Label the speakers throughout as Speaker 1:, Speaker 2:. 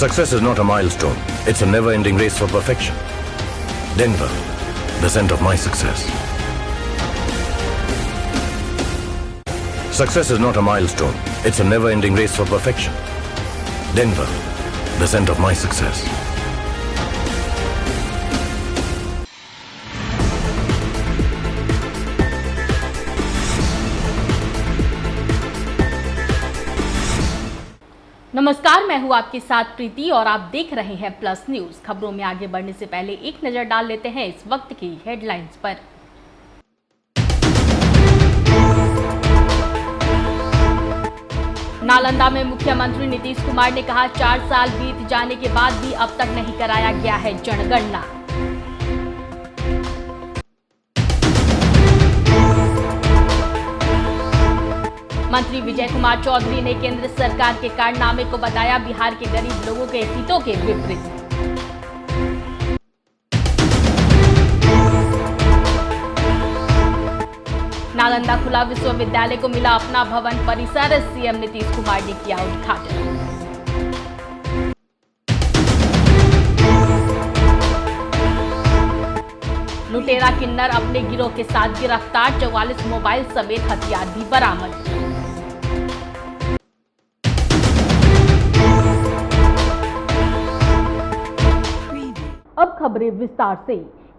Speaker 1: Success is not a milestone. It's a never-ending race for perfection. Denver, the scent of my success. Success is not a milestone. It's a never-ending race for perfection. Denver, the scent of my success.
Speaker 2: नमस्कार, मैं हूं आपके साथ प्रीति और आप देख रहे हैं प्लस न्यूज। खबरों में आगे बढ़ने से पहले एक नजर डाल लेते हैं इस वक्त की हेडलाइंस पर। नालंदा में मुख्यमंत्री नीतीश कुमार ने कहा 4 साल बीत जाने के बाद भी अब तक नहीं कराया गया है जनगणना। मंत्री विजय कुमार चौधरी ने केंद्र सरकार के कारनामे को बताया बिहार के गरीब लोगों के हितों के विपरीत। नालंदा खुला विश्वविद्यालय को मिला अपना भवन परिसर, सीएम नीतीश कुमार ने किया उद्घाटन। लुटेरा किन्नर अपने गिरोह के साथ गिरफ्तार, 44 मोबाइल समेत हथियार भी बरामद। अब खबरें विस्तार से।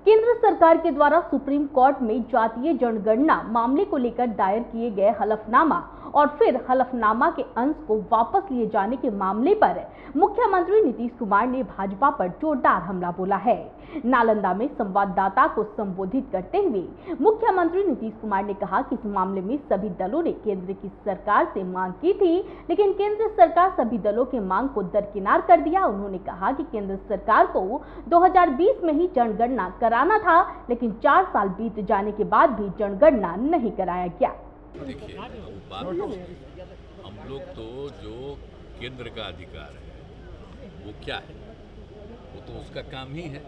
Speaker 2: केंद्र सरकार के द्वारा सुप्रीम कोर्ट में जातीय जनगणना मामले को लेकर दायर किए गए हलफनामा और फिर हलफनामा के अंश को वापस लिए जाने के मामले पर मुख्यमंत्री नीतीश कुमार ने भाजपा पर जोरदार हमला बोला है। नालंदा में संवाददाता को संबोधित करते हुए मुख्यमंत्री नीतीश कुमार ने कहा कि इस मामले में सभी दलों ने केंद्र की सरकार से मांग की थी, लेकिन केंद्र सरकार सभी दलों के मांग को दरकिनार कर दिया। उन्होंने कहा कि केंद्र सरकार को 2020 में ही जनगणना कराना था, लेकिन 4 साल बीत जाने के बाद भी जनगणना नहीं कराया गया।
Speaker 3: देखिए, हम लोग तो जो केंद्र का अधिकार है वो क्या है, वो तो उसका काम ही है,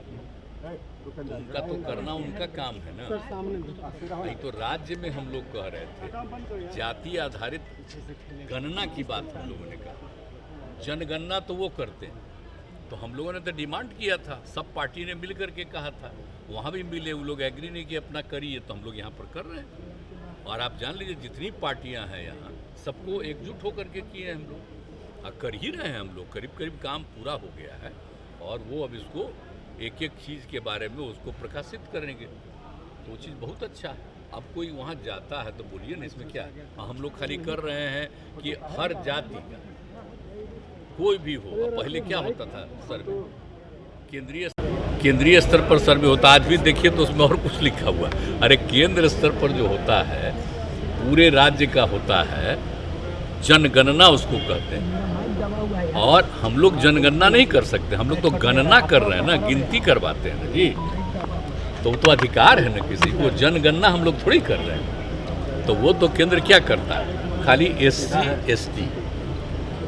Speaker 3: तो उनका तो करना उनका काम है ना। नहीं तो राज्य में हम लोग कह रहे थे जाति आधारित गणना की बात हम लोगों ने कहा, जनगणना तो वो करते हैं, तो हम लोगों ने तो डिमांड किया था, सब पार्टी ने मिल करके कहा था, वहाँ भी मिले, वो लोग एग्री नहीं कि अपना करिए, तो हम लोग यहाँ पर कर रहे हैं। और आप जान लीजिए जितनी पार्टियां हैं यहाँ सबको एकजुट होकर के किए हैं हम लोग, और कर ही रहे हैं हम लोग। करीब करीब काम पूरा हो गया है और वो अब इसको एक एक चीज़ के बारे में उसको प्रकाशित करेंगे, तो वो चीज़ बहुत अच्छा है। अब कोई वहाँ जाता है तो बोलिए ना, इसमें क्या है। हम लोग खाली कर रहे हैं कि हर जाति का कोई भी हो। पहले क्या होता था सर्वे, केंद्रीय स्तर पर सर्वे होता, आज भी देखिए तो उसमें और कुछ लिखा हुआ। अरे केंद्र स्तर पर जो होता है पूरे राज्य का होता है, जनगणना उसको कहते हैं। और हम लोग जनगणना नहीं कर सकते, हम लोग तो गणना कर रहे हैं ना, गिनती करवाते हैं ना जी, तो वो तो अधिकार है ना किसी को। जनगणना हम लोग थोड़ी कर रहे हैं, तो वो तो केंद्र क्या करता है, खाली SC ST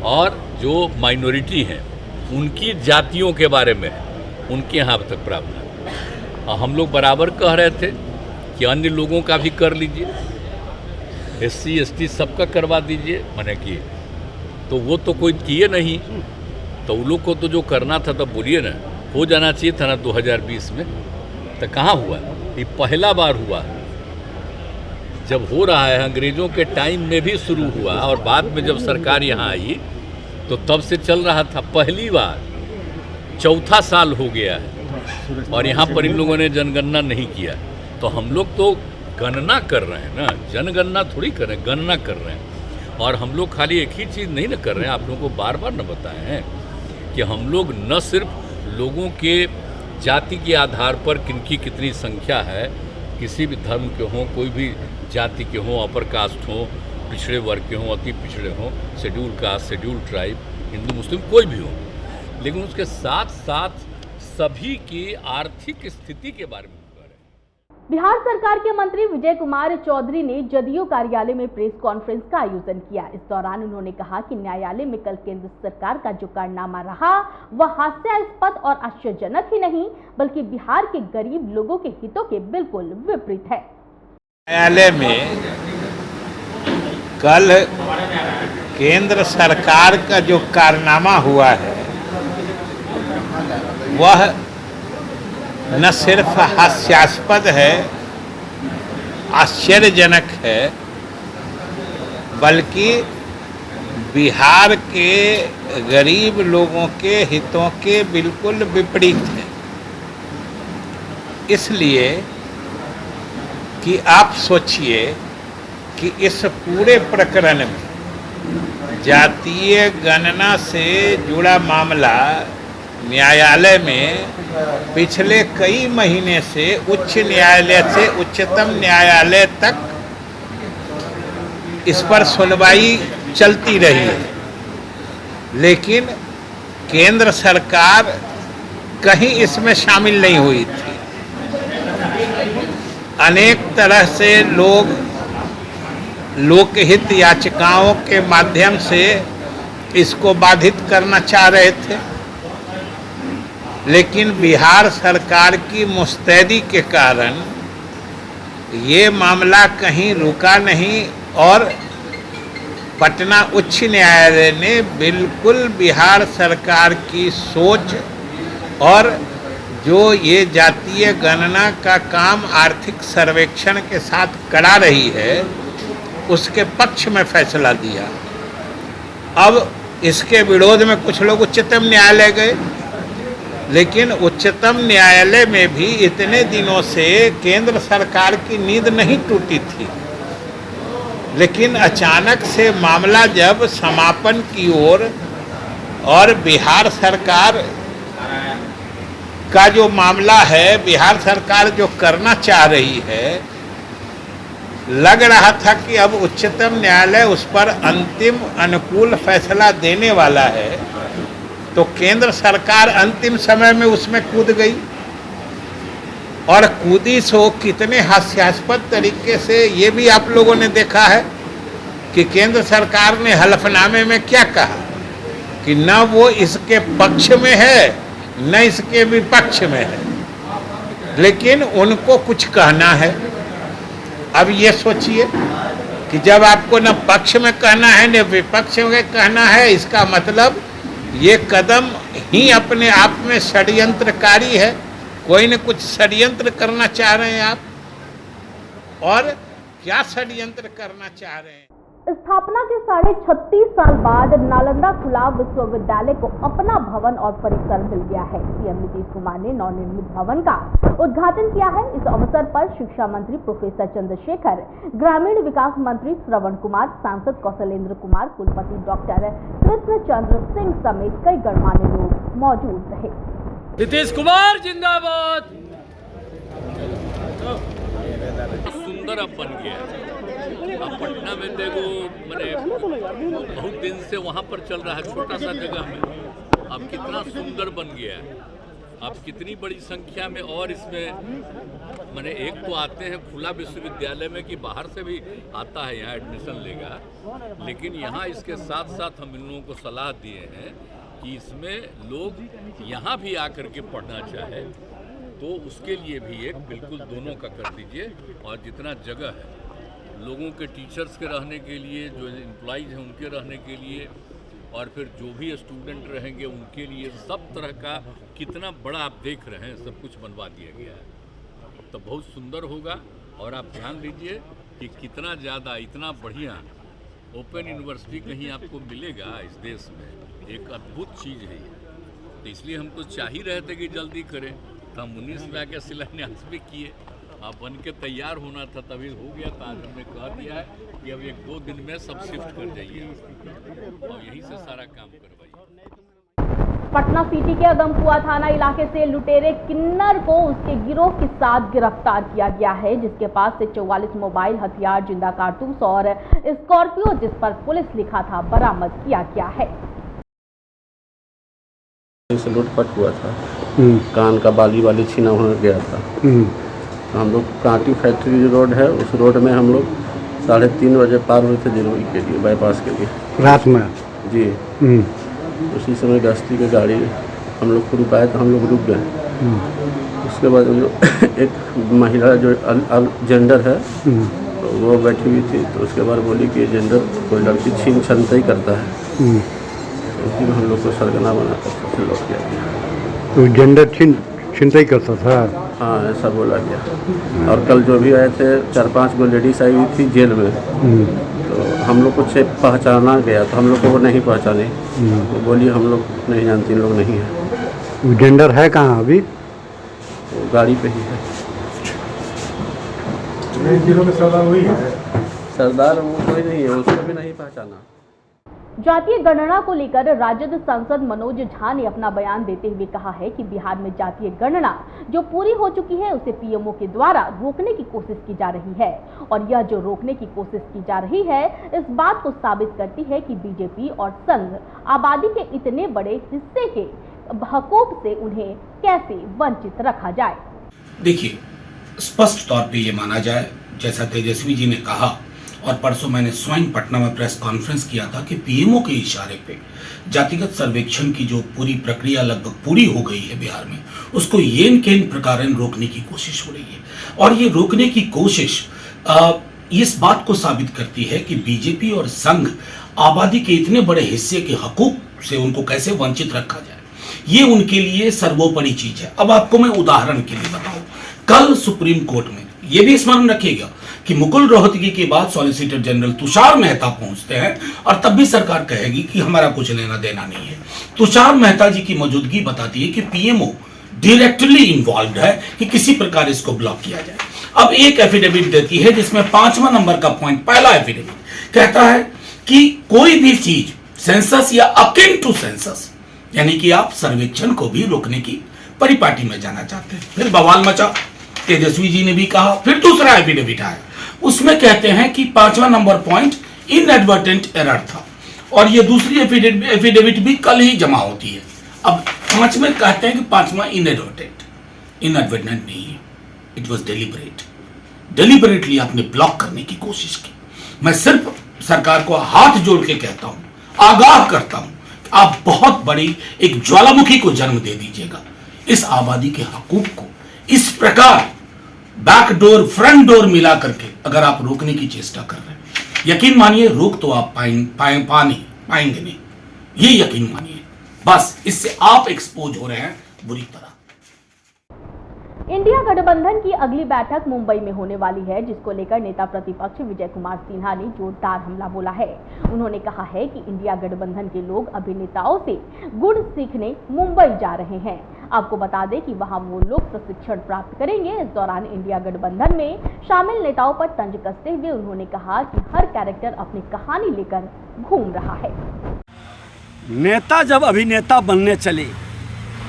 Speaker 3: और जो माइनॉरिटी हैं उनकी जातियों के बारे में है, उनके यहाँ अब तक प्रावधान है। और हम लोग बराबर कह रहे थे कि अन्य लोगों का भी कर लीजिए, SC ST सबका करवा दीजिए, मैंने किए, तो वो तो कोई किए नहीं, तो उन लोग को तो जो करना था तब बोलिए ना, हो जाना चाहिए था ना 2020 में, तो कहाँ हुआ। ये पहला बार हुआ, जब हो रहा है अंग्रेज़ों के टाइम में भी शुरू हुआ और बाद में जब सरकार यहाँ आई तो तब से चल रहा था। पहली बार 4था साल हो गया है और यहाँ पर इन लोगों ने जनगणना नहीं किया, तो हम लोग तो गणना कर रहे हैं ना, जनगणना थोड़ी कर रहे हैं, गणना कर रहे हैं। और हम लोग खाली एक ही चीज़ नहीं ना कर रहे हैं, आप लोगों को बार बार न बताए हैं कि हम लोग न सिर्फ लोगों के जाति के आधार पर किनकी कितनी संख्या है, किसी भी धर्म के हों, कोई भी जाति के हों, अपर कास्ट हों, पिछड़े वर्ग के हों, अति पिछड़े हों, schedule caste, schedule tribe, Hindu Muslim कोई भी हो, लेकिन उसके साथ साथ सभी की आर्थिक स्थिति के बारे में कह रहे हैं।
Speaker 2: बिहार सरकार के मंत्री विजय कुमार चौधरी ने जदयू कार्यालय में प्रेस कॉन्फ्रेंस का आयोजन किया। इस दौरान उन्होंने कहा कि न्यायालय में कल केंद्र सरकार का जो कारनामा रहा वह हास्यास्पद और आश्चर्यजनक ही नहीं, बल्कि बिहार के गरीब लोगों के हितों के बिल्कुल विपरीत है।
Speaker 4: न्यायालय में कल केंद्र सरकार का जो कारनामा हुआ है वह न सिर्फ हास्यास्पद है, आश्चर्यजनक है, बल्कि बिहार के गरीब लोगों के हितों के बिल्कुल विपरीत है। इसलिए कि आप सोचिए कि इस पूरे प्रकरण में जातीय गणना से जुड़ा मामला न्यायालय में पिछले कई महीने से उच्च न्यायालय से उच्चतम न्यायालय तक इस पर सुनवाई चलती रही है, लेकिन केंद्र सरकार कहीं इसमें शामिल नहीं हुई थी। अनेक तरह से लोग लोकहित याचिकाओं के माध्यम से इसको बाधित करना चाह रहे थे, लेकिन बिहार सरकार की मुस्तैदी के कारण ये मामला कहीं रुका नहीं और पटना उच्च न्यायालय ने बिल्कुल बिहार सरकार की सोच और जो ये जातीय गणना का काम आर्थिक सर्वेक्षण के साथ करा रही है उसके पक्ष में फैसला दिया। अब इसके विरोध में कुछ लोग उच्चतम न्यायालय गए, लेकिन उच्चतम न्यायालय में भी इतने दिनों से केंद्र सरकार की नींद नहीं टूटी थी, लेकिन अचानक से मामला जब समापन की ओर और बिहार सरकार का जो मामला है, बिहार सरकार जो करना चाह रही है, लग रहा था कि अब उच्चतम न्यायालय उस पर अंतिम अनुकूल फैसला देने वाला है, तो केंद्र सरकार अंतिम समय में उसमें कूद गई और कूदी सो कितने हास्यास्पद तरीके से ये भी आप लोगों ने देखा है कि केंद्र सरकार ने हलफनामे में क्या कहा कि न वो इसके पक्ष में है न इसके विपक्ष में है, लेकिन उनको कुछ कहना है। अब ये सोचिए कि जब आपको न पक्ष में कहना है न विपक्ष में कहना है, इसका मतलब ये कदम ही अपने आप में षड्यंत्रकारी है। कोई न कुछ षड्यंत्र करना चाह रहे हैं आप, और क्या षड्यंत्र करना चाह रहे हैं।
Speaker 2: स्थापना के 36.5 साल बाद नालंदा खुला विश्वविद्यालय को अपना भवन और परिसर मिल गया है। सीएम नीतीश कुमार ने नवनिर्मित भवन का उद्घाटन किया है। इस अवसर पर शिक्षा मंत्री प्रोफेसर चंद्रशेखर, ग्रामीण विकास मंत्री श्रवण कुमार, सांसद कौशलेंद्र कुमार, कुलपति डॉक्टर कृष्णचंद्र सिंह समेत कई गणमान्य लोग मौजूद रहे।
Speaker 5: नीतीश कुमार जिंदाबाद।
Speaker 3: सुंदर अब बन गया। अब पटना में देखो, मैंने बहुत दिन से वहाँ पर चल रहा है, छोटा सा जगह में, अब कितना सुंदर बन गया है। अब कितनी बड़ी संख्या में, और इसमें मैंने एक तो आते हैं खुला विश्वविद्यालय में कि बाहर से भी आता है यहाँ एडमिशन लेगा, लेकिन यहाँ इसके साथ साथ हम इन लोगों को सलाह दिए हैं कि इसमें लोग यहाँ भी आकर के पढ़ना चाहे तो उसके लिए भी एक बिल्कुल दोनों का कर दीजिए। और जितना जगह है लोगों के, टीचर्स के रहने के लिए, जो एम्प्लॉइज़ हैं उनके रहने के लिए, और फिर जो भी स्टूडेंट रहेंगे उनके लिए, सब तरह का कितना बड़ा आप देख रहे हैं, सब कुछ बनवा दिया गया है। तो बहुत सुंदर होगा। और आप ध्यान दीजिए कि कितना ज़्यादा, इतना बढ़िया ओपन यूनिवर्सिटी कहीं आपको मिलेगा इस देश में, एक अद्भुत चीज़ है ये। तो इसलिए हम तो चाह ही रहे थे कि जल्दी करें, तो हम 19 लाख का शिलान्यास भी किए। अब बन के तैयार होना था तभी हो गया था। आज हमने कह दिया है कि अब 1-2 दिन में सब शिफ्ट कर जाइए और यहीं से सारा काम करवाइए।
Speaker 2: पटना सिटी के अगमकुआ थाना इलाके से लुटेरे किन्नर को उसके गिरोह के साथ गिरफ्तार किया गया है, जिसके पास से 44 मोबाइल, हथियार, जिंदा कारतूस और स्कॉर्पियो जिस पर पुलिस लिखा था बरामद किया गया है।
Speaker 6: से लूटपाट हुआ था, कान का बाली छीना हो गया था। तो हम लोग कांटी फैक्ट्री रोड है, उस रोड में हम लोग 3:30 बजे पार हुए थे दिल्ली के लिए, बाईपास के लिए,
Speaker 7: रात में
Speaker 6: जी। उसी समय गश्ती की गाड़ी हम लोग को रुकाए तो हम लोग रुक गए। उसके बाद जो एक महिला जो जेंडर है तो वो बैठी हुई थी, तो उसके बाद बोली कि जेंडर कोई लड़की छीन छनता ही करता है। उसी में हम लोग को सरगना बनाकर फिर लौट गया।
Speaker 7: तो जेंडर चिंता ही करता था।
Speaker 6: हाँ, ऐसा बोला गया। और कल जो भी आए थे 4-5 गो लेडीज आई हुई थी जेल में, तो हम लोग को पहचाना गया तो हम लोग को वो नहीं पहचाने। वो बोली हम लोग नहीं जानती, इन लोग नहीं है।
Speaker 7: वो जेंडर है कहाँ अभी?
Speaker 6: वो गाड़ी पे ही है।
Speaker 7: सरदार वही है।
Speaker 6: सरदार वो कोई नहीं है, उसको भी नहीं पहचाना।
Speaker 2: जातीय गणना को लेकर राजद सांसद मनोज झा ने अपना बयान देते हुए कहा है कि बिहार में जातीय गणना जो पूरी हो चुकी है उसे पीएमओ के द्वारा रोकने की कोशिश की जा रही है, और यह जो रोकने की कोशिश की जा रही है इस बात को साबित करती है कि बीजेपी और संघ आबादी के इतने बड़े हिस्से के हकूक से उन्हें कैसे वंचित रखा जाए।
Speaker 8: देखिए, स्पष्ट तौर पे ये माना जाए, जैसा तेजस्वी जी ने कहा और परसों मैंने स्वयं पटना में प्रेस कॉन्फ्रेंस किया था कि पीएमओ के इशारे पे जातिगत सर्वेक्षण की जो पूरी प्रक्रिया लगभग पूरी हो गई है बिहार में, उसको येन केन प्रकार रोकने की कोशिश हो रही है। और ये रोकने की कोशिश इस बात को साबित करती है कि बीजेपी और संघ आबादी के इतने बड़े हिस्से के हकूक से उनको कैसे वंचित रखा जाए, ये उनके लिए सर्वोपरि चीज है। अब आपको मैं उदाहरण के लिए बताऊं, कल सुप्रीम कोर्ट में ये भी स्मरण रखिएगा कि मुकुल रोहतगी के बाद सॉलिसिटर जनरल तुषार मेहता पहुंचते हैं और तब भी सरकार कहेगी कि हमारा कुछ लेना देना नहीं है। तुषार मेहता जी की मौजूदगी बताती है कि पीएमओ डायरेक्टली इन्वॉल्व है कि किसी प्रकार इसको ब्लॉक किया जाए। अब एक एफिडेविट देती है जिसमें 5वां नंबर का पॉइंट, पहला एफिडेविट कहता है कि कोई भी चीज सेंसस या अकिन टू सेंसस, यानी कि आप सर्वेक्षण को भी रोकने की परिपाटी में जाना चाहते हैं। फिर बवाल मचा, तेजस्वी जी ने भी कहा। फिर दूसरा एफिडेविट आया, उसमें कहते हैं कि 5वां नंबर पॉइंट इनएडवर्टेंट एरर था, और ये दूसरी एफिडेविट भी कल ही जमा होती है। अब 5 में कहते हैं कि 5वां इनएडवर्टेंट नहीं है, इट वाज डेलिबरेटली आपने ब्लॉक करने की कोशिश की। मैं सिर्फ सरकार को हाथ जोड़ के कहता हूं, आगाह करता हूं, आप बहुत बड़ी एक ज्वालामुखी को जन्म दे दीजिएगा। इस आबादी के हकूक को इस प्रकार बैकडोर फ्रंट डोर मिला करके अगर आप रोकने की चेष्टा कर रहे हैं, यकीन मानिए रोक तो आप पाएंगे नहीं, ये यकीन मानिए। बस इससे आप एक्सपोज हो रहे हैं बुरी तरह।
Speaker 2: इंडिया गठबंधन की अगली बैठक मुंबई में होने वाली है, जिसको लेकर नेता प्रतिपक्ष विजय कुमार सिन्हा ने जोरदार हमला बोला है। उन्होंने कहा है कि इंडिया गठबंधन के लोग अभिनेताओं से गुण सीखने मुंबई जा रहे हैं। आपको बता दें कि वहां वो लोग प्रशिक्षण प्राप्त करेंगे। इस दौरान इंडिया गठबंधन में शामिल नेताओं पर तंज कसते हुए उन्होंने कहा कि हर कैरेक्टर अपनी कहानी लेकर घूम रहा है।
Speaker 9: नेता जब अभिनेता बनने चले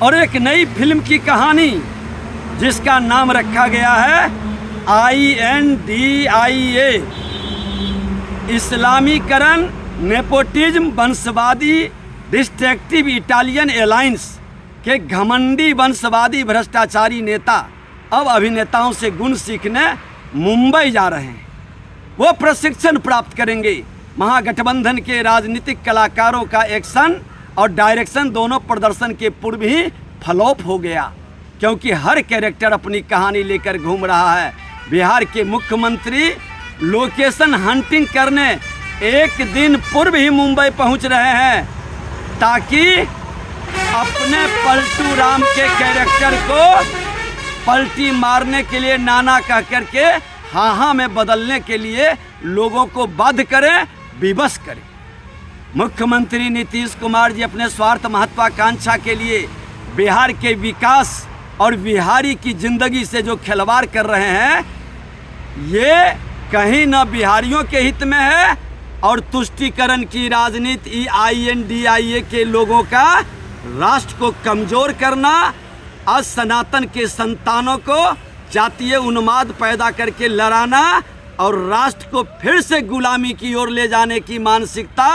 Speaker 9: और एक नई फिल्म की कहानी जिसका नाम रखा गया है INDIA, इस्लामीकरण, नेपोटिज्म, वंशवादी, डिस्ट्रक्टिव इटालियन एलायंस के घमंडी वंशवादी भ्रष्टाचारी नेता अब अभिनेताओं से गुण सीखने मुंबई जा रहे हैं। वो प्रशिक्षण प्राप्त करेंगे। महागठबंधन के राजनीतिक कलाकारों का एक्शन और डायरेक्शन दोनों प्रदर्शन के पूर्व ही फ्लॉप हो गया, क्योंकि हर कैरेक्टर अपनी कहानी लेकर घूम रहा है। बिहार के मुख्यमंत्री लोकेशन हंटिंग करने एक दिन पूर्व ही मुंबई पहुंच रहे हैं, ताकि अपने पलटू राम के कैरेक्टर को पलटी मारने के लिए नाना कह करके हाँ में बदलने के लिए लोगों को बाध्य करें, विवश करें। मुख्यमंत्री नीतीश कुमार जी अपने स्वार्थ महत्वाकांक्षा के लिए बिहार के विकास और बिहारी की जिंदगी से जो खिलवाड़ कर रहे हैं, ये कहीं न बिहारियों के हित में है और तुष्टीकरण की राजनीति INDIA के लोगों का राष्ट्र को कमजोर करना, आज सनातन के संतानों को जातीय उन्माद पैदा करके लड़ाना और राष्ट्र को फिर से गुलामी की ओर ले जाने की मानसिकता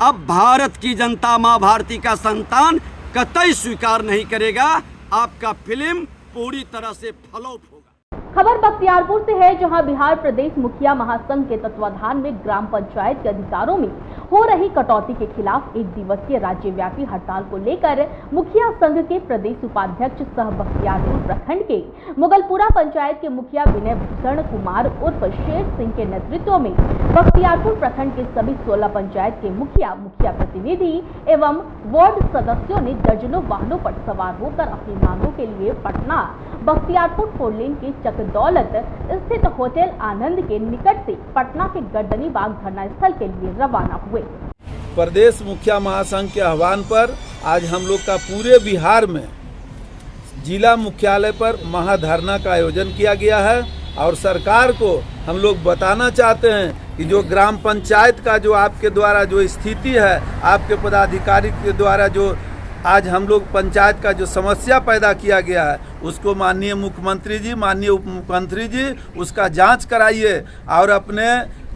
Speaker 9: अब भारत की जनता माँ भारती का संतान कतई स्वीकार नहीं करेगा। आपका फिल्म पूरी तरह से फ्लॉप होगा।
Speaker 2: खबर बख्तियारपुर से है, जहां बिहार प्रदेश मुखिया महासंघ के तत्वाधान में ग्राम पंचायत के अधिकारों में हो रही कटौती के खिलाफ एक दिवसीय राज्यव्यापी हड़ताल को लेकर मुखिया संघ के प्रदेश उपाध्यक्ष सह बख्तियारपुर प्रखंड के मुगलपुरा पंचायत के मुखिया विनय भूषण कुमार उर्फ शेर सिंह के नेतृत्व में बख्तियारपुर प्रखंड के सभी 16 पंचायत के मुखिया प्रतिनिधि एवं वार्ड सदस्यों ने दर्जनों वाहनों पर सवार होकर अपनी मांगों के लिए पटना बख्तियारपुर 4 लेन के चकदौलत स्थित होटल आनंद के निकट से पटना के गर्दनी बाग धरना स्थल के लिए रवाना हुए।
Speaker 10: प्रदेश मुखिया महासंघ के आह्वान पर आज हम लोग का पूरे बिहार में जिला मुख्यालय पर महाधरना का आयोजन किया गया है और सरकार को हम लोग बताना चाहते हैं कि जो ग्राम पंचायत का जो आपके द्वारा जो स्थिति है, आपके पदाधिकारी के द्वारा जो आज हम लोग पंचायत का जो समस्या पैदा किया गया है, उसको माननीय मुख्यमंत्री जी, माननीय उप मुख्यमंत्री जी उसका जांच कराइए और अपने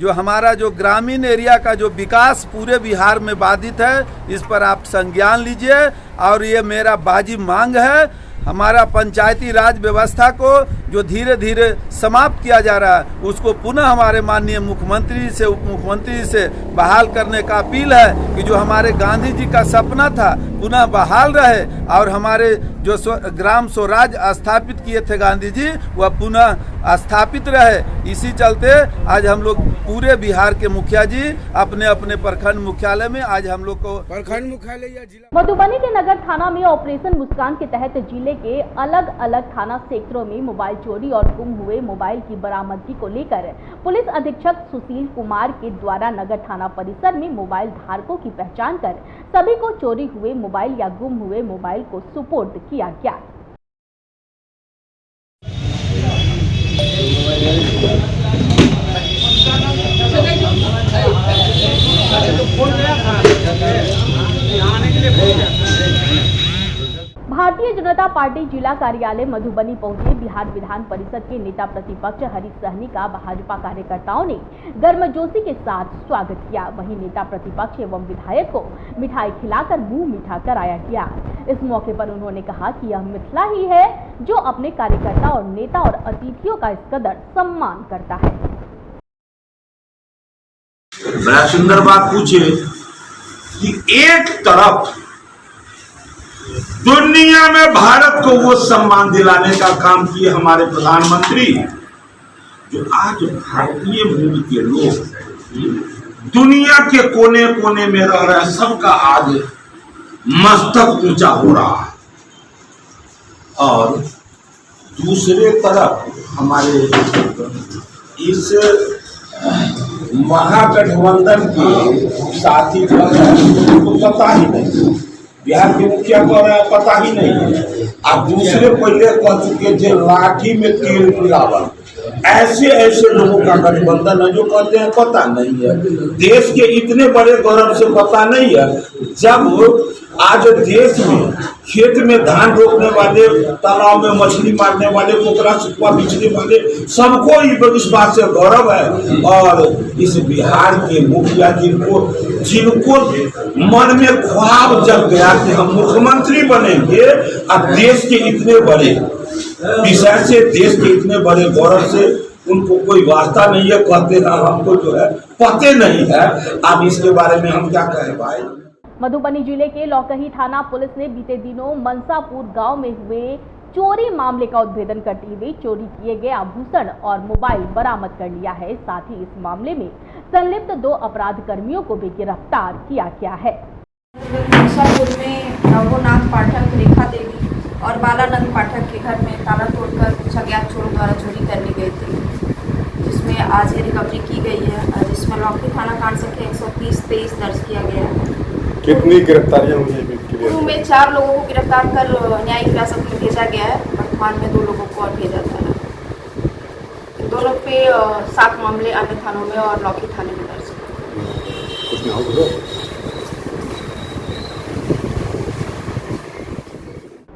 Speaker 10: जो हमारा जो ग्रामीण एरिया का जो विकास पूरे बिहार में बाधित है, इस पर आप संज्ञान लीजिए। और ये मेरा बाजी मांग है, हमारा पंचायती राज व्यवस्था को जो धीरे धीरे समाप्त किया जा रहा है, उसको पुनः हमारे माननीय मुख्यमंत्री से, उप मुख्यमंत्री से बहाल करने का अपील है कि जो हमारे गांधी जी का सपना था पुनः बहाल रहे और हमारे जो ग्राम स्वराज स्थापित किए थे गांधी जी, वह पुनः स्थापित रहे। इसी चलते आज हम लोग पूरे बिहार के मुखिया जी अपने अपने प्रखंड मुख्यालय में आज हम लोग को प्रखंड मुख्यालय या जिला
Speaker 2: मधुबनी के नगर थाना में ऑपरेशन मुस्कान के तहत जिले के अलग अलग थाना क्षेत्रों में मोबाइल चोरी और गुम हुए मोबाइल की बरामदगी को लेकर पुलिस अधीक्षक सुशील कुमार के द्वारा नगर थाना परिसर में मोबाइल धारकों की पहचान कर सभी को चोरी हुए मोबाइल या गुम हुए मोबाइल को सुपुर्द किया गया। भारतीय जनता पार्टी जिला कार्यालय मधुबनी पहुंचे बिहार विधान परिषद के नेता प्रतिपक्ष हरीश सहनी का भाजपा कार्यकर्ताओं ने गर्मजोशी के साथ स्वागत किया। वहीं नेता प्रतिपक्ष एवं विधायक को मिठाई खिलाकर मुंह मीठा कराया गया। इस मौके पर उन्होंने कहा कि यह मिथिला ही है जो अपने कार्यकर्ता और नेता और अतिथियों का इस कदर सम्मान करता है।
Speaker 8: बड़ा सुंदर बात पूछे कि एक तरफ दुनिया में भारत को वो सम्मान दिलाने का काम किए हमारे प्रधानमंत्री, जो आज भारतीय मूल के लोग दुनिया के कोने कोने में रह रहे हैं, सबका आज मस्तक ऊंचा हो रहा है। और दूसरे तरफ हमारे इस महागठबंधन के साथी को पता ही नहीं, बिहार के मुखिया को पता ही नहीं है। अब दूसरे पहले कह चुके थे लाठी में तीर मिलावल, ऐसे ऐसे लोगों का गठबंधन है जो कहते हैं पता नहीं है। देश के इतने बड़े गौरव से पता नहीं है, जब आज देश में खेत में धान रोपने वाले, तालाब में मछली मारने वाले, पोखरा सुखवा बिछने वाले, सबको इस बात से गौरव है। और इस बिहार के मुखिया जिनको मन में ख्वाब जग गया कि हम मुख्यमंत्री बनेंगे और देश के इतने बड़े विषय से, देश के इतने बड़े गौरव से उनको कोई वास्ता नहीं है, कहते हैं हमको जो है पते नहीं है। अब इसके बारे में हम क्या कहें भाई।
Speaker 2: मधुबनी जिले के लौकही थाना पुलिस ने बीते दिनों मनसापुर गांव में हुए चोरी मामले का उद्भेदन करते हुए चोरी किए गए आभूषण और मोबाइल बरामद कर लिया है। साथ ही इस मामले में संलिप्त 2 अपराध कर्मियों को भी गिरफ्तार किया गया है।
Speaker 11: मनसापुर में नवोनाथ पाठक, रेखा देवी और बालानंद पाठक के घर में ताला तोड़कर कुछ अज्ञात चोरों द्वारा चोरी करनी गई थी, जिसमें आज ये रिकवरी की गई है, जिसमें लौकी थाना कांड संख्या 130-23 दर्ज किया गया है।
Speaker 7: कितनी गिरफ्तारियां हुई हैं?
Speaker 11: शुरू में 4 लोगों को गिरफ्तार कर न्यायिक हिरासत में भेजा गया है। वर्तमान में 2 लोगों को और भेजा जा रहा है। दोनों पे 7 मामले अन्य थानों में और लौकी थाने में दर्ज है।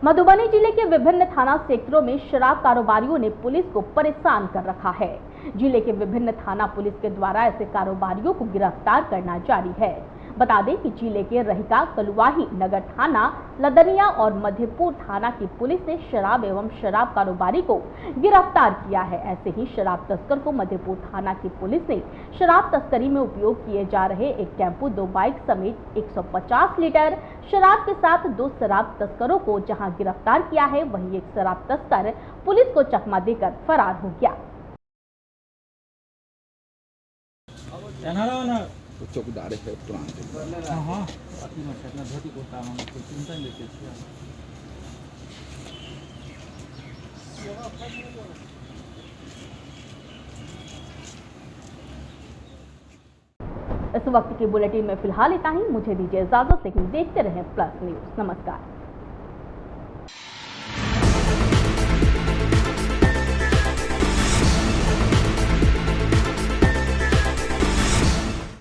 Speaker 2: मधुबनी जिले के विभिन्न थाना क्षेत्रों में शराब कारोबारियों ने पुलिस को परेशान कर रखा है। जिले के विभिन्न थाना पुलिस के द्वारा ऐसे कारोबारियों को गिरफ्तार करना जारी है। बता दें कि जिले के रहिका, कलुवाही नगर थाना, लदनिया और मधेपुर थाना की पुलिस ने शराब एवं शराब कारोबारी को गिरफ्तार किया है। ऐसे ही शराब तस्कर को मधेपुर थाना की पुलिस ने शराब तस्करी में उपयोग किए जा रहे एक टेम्पो, 2 बाइक समेत 150 लीटर शराब के साथ 2 शराब तस्करों को जहां गिरफ्तार किया है, वहीं एक शराब तस्कर पुलिस को चकमा देकर फरार हो गया।
Speaker 12: चौकीदार है
Speaker 2: इस वक्त के बुलेटिन में फिलहाल इतना ही। मुझे दीजिए इजाजत, लेकिन देखते रहें प्लस न्यूज। नमस्कार।